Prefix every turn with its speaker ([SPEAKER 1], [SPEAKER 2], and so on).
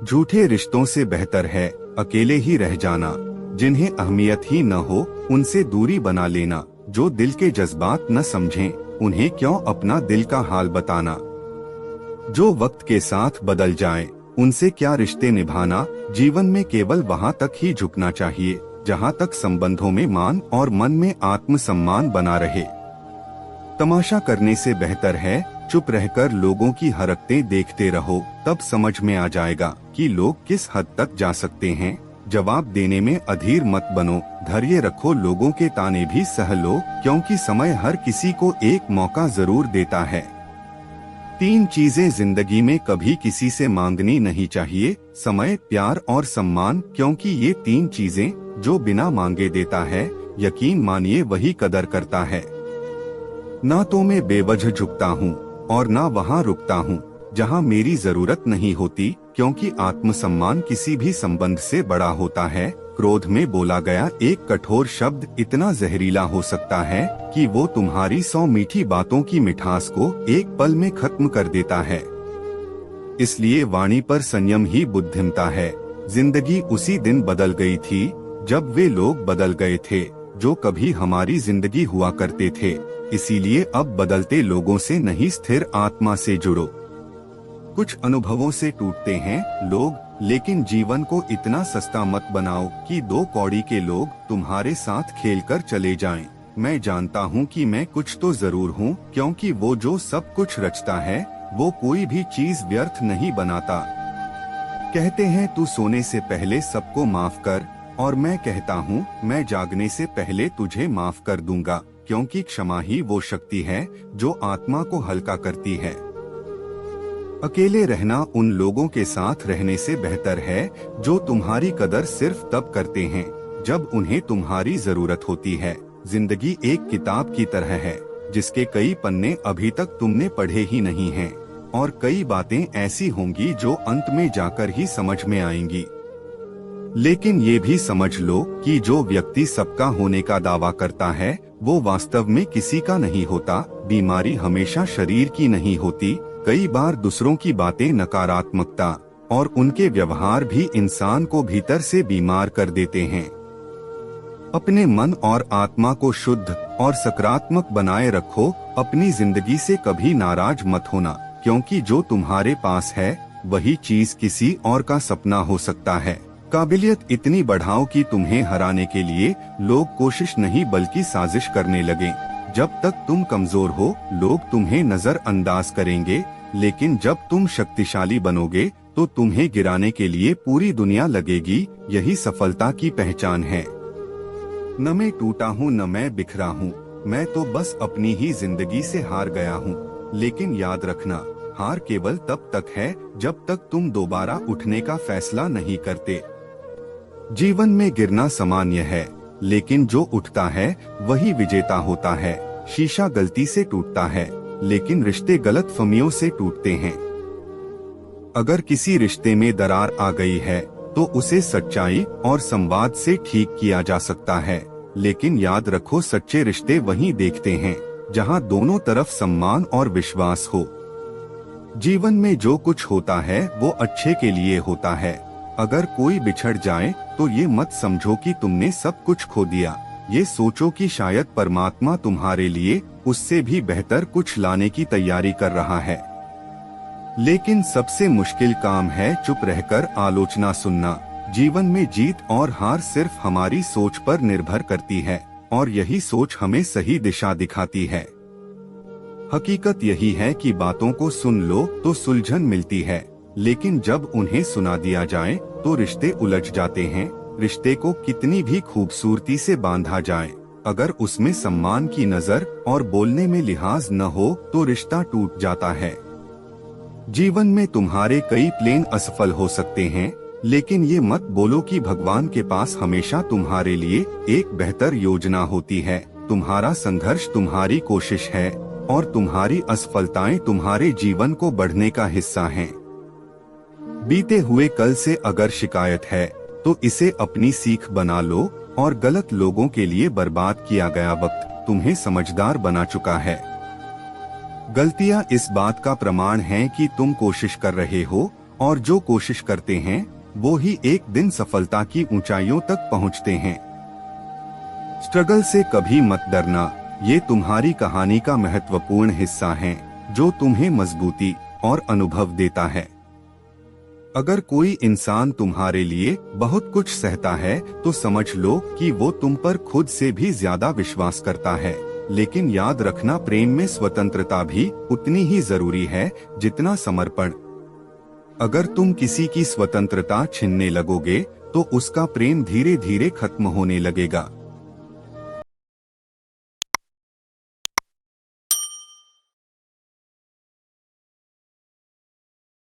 [SPEAKER 1] झूठे रिश्तों से बेहतर है अकेले ही रह जाना। जिन्हें अहमियत ही न हो उनसे दूरी बना लेना। जो दिल के जज्बात न समझें उन्हें क्यों अपना दिल का हाल बताना। जो वक्त के साथ बदल जाएं, उनसे क्या रिश्ते निभाना। जीवन में केवल वहाँ तक ही झुकना चाहिए जहाँ तक संबंधों में मान और मन में आत्मसम्मान बना रहे। तमाशा करने से बेहतर है चुप रहकर लोगों की हरकतें देखते रहो। तब समझ में आ जाएगा कि लोग किस हद तक जा सकते हैं। जवाब देने में अधीर मत बनो। धैर्य रखो, लोगों के ताने भी सह लो, क्योंकि समय हर किसी को एक मौका जरूर देता है। 3 चीजें जिंदगी में कभी किसी से मांगनी नहीं चाहिए, समय, प्यार और सम्मान, क्योंकि ये 3 चीजें जो बिना मांगे देता है, यकीन मानिए वही कदर करता है। ना तो मैं बेवजह झुकता हूँ और ना वहाँ रुकता हूँ जहाँ मेरी जरूरत नहीं होती, क्योंकि आत्मसम्मान किसी भी संबंध से बड़ा होता है। क्रोध में बोला गया एक कठोर शब्द इतना जहरीला हो सकता है कि वो तुम्हारी 100 मीठी बातों की मिठास को एक पल में खत्म कर देता है। इसलिए वाणी पर संयम ही बुद्धिमता है। जिंदगी उसी दिन बदल गई थी जब वे लोग बदल गए थे जो कभी हमारी जिंदगी हुआ करते थे। इसीलिए अब बदलते लोगों से नहीं, स्थिर आत्मा से जुड़ो। कुछ अनुभवों से टूटते हैं लोग, लेकिन जीवन को इतना सस्ता मत बनाओ कि 2 कौड़ी के लोग तुम्हारे साथ खेलकर चले जाएं। मैं जानता हूँ कि मैं कुछ तो जरूर हूँ, क्योंकि वो जो सब कुछ रचता है वो कोई भी चीज व्यर्थ नहीं बनाता। कहते हैं तू सोने से पहले सबको माफ कर, और मैं कहता हूँ मैं जागने से पहले तुझे माफ कर दूंगा, क्योंकि क्षमा ही वो शक्ति है जो आत्मा को हल्का करती है। अकेले रहना उन लोगों के साथ रहने से बेहतर है जो तुम्हारी कदर सिर्फ तब करते हैं जब उन्हें तुम्हारी जरूरत होती है। जिंदगी एक किताब की तरह है जिसके कई पन्ने अभी तक तुमने पढ़े ही नहीं हैं, और कई बातें ऐसी होंगी जो अंत में जाकर ही समझ में आएंगी। लेकिन ये भी समझ लो कि जो व्यक्ति सबका होने का दावा करता है वो वास्तव में किसी का नहीं होता। बीमारी हमेशा शरीर की नहीं होती, कई बार दूसरों की बातें, नकारात्मकता और उनके व्यवहार भी इंसान को भीतर से बीमार कर देते हैं। अपने मन और आत्मा को शुद्ध और सकारात्मक बनाए रखो। अपनी जिंदगी से कभी नाराज मत होना, क्योंकि जो तुम्हारे पास है वही चीज किसी और का सपना हो सकता है। काबिलियत इतनी बढ़ाओ कि तुम्हें हराने के लिए लोग कोशिश नहीं बल्कि साजिश करने लगें। जब तक तुम कमजोर हो लोग तुम्हें नजरअंदाज करेंगे, लेकिन जब तुम शक्तिशाली बनोगे तो तुम्हें गिराने के लिए पूरी दुनिया लगेगी। यही सफलता की पहचान है। न मैं टूटा हूँ न मैं बिखरा हूँ, मैं तो बस अपनी ही जिंदगी से हार गया हूँ। लेकिन याद रखना, हार केवल तब तक है जब तक तुम दोबारा उठने का फैसला नहीं करते। जीवन में गिरना सामान्य है, लेकिन जो उठता है वही विजेता होता है। शीशा गलती से टूटता है, लेकिन रिश्ते गलतफहमियों से टूटते हैं। अगर किसी रिश्ते में दरार आ गई है तो उसे सच्चाई और संवाद से ठीक किया जा सकता है। लेकिन याद रखो, सच्चे रिश्ते वहीं देखते हैं जहां दोनों तरफ सम्मान और विश्वास हो। जीवन में जो कुछ होता है वो अच्छे के लिए होता है। अगर कोई बिछड़ जाए तो ये मत समझो कि तुमने सब कुछ खो दिया। ये सोचो कि शायद परमात्मा तुम्हारे लिए उससे भी बेहतर कुछ लाने की तैयारी कर रहा है। लेकिन सबसे मुश्किल काम है चुप रहकर आलोचना सुनना। जीवन में जीत और हार सिर्फ हमारी सोच पर निर्भर करती है, और यही सोच हमें सही दिशा दिखाती है। हकीकत यही है कि बातों को सुन लो तो सुलझन मिलती है, लेकिन जब उन्हें सुना दिया जाए तो रिश्ते उलझ जाते हैं। रिश्ते को कितनी भी खूबसूरती से बांधा जाए, अगर उसमें सम्मान की नजर और बोलने में लिहाज न हो तो रिश्ता टूट जाता है। जीवन में तुम्हारे कई प्लान असफल हो सकते हैं, लेकिन ये मत बोलो कि भगवान के पास हमेशा तुम्हारे लिए एक बेहतर योजना होती है। तुम्हारा संघर्ष तुम्हारी कोशिश है, और तुम्हारी असफलताएं तुम्हारे जीवन को बढ़ने का हिस्सा हैं। बीते हुए कल से अगर शिकायत है तो इसे अपनी सीख बना लो, और गलत लोगों के लिए बर्बाद किया गया वक्त तुम्हें समझदार बना चुका है। गलतियां इस बात का प्रमाण हैं कि तुम कोशिश कर रहे हो और जो कोशिश करते हैं वो ही एक दिन सफलता की ऊंचाइयों तक पहुंचते हैं। स्ट्रगल से कभी मत डरना, ये तुम्हारी कहानी का महत्वपूर्ण हिस्सा है जो तुम्हें मजबूती और अनुभव देता है। अगर कोई इंसान तुम्हारे लिए बहुत कुछ सहता है तो समझ लो कि वो तुम पर खुद से भी ज्यादा विश्वास करता है। लेकिन याद रखना, प्रेम में स्वतंत्रता भी उतनी ही जरूरी है जितना समर्पण। अगर तुम किसी की स्वतंत्रता छीनने लगोगे तो उसका प्रेम धीरे धीरे खत्म होने लगेगा।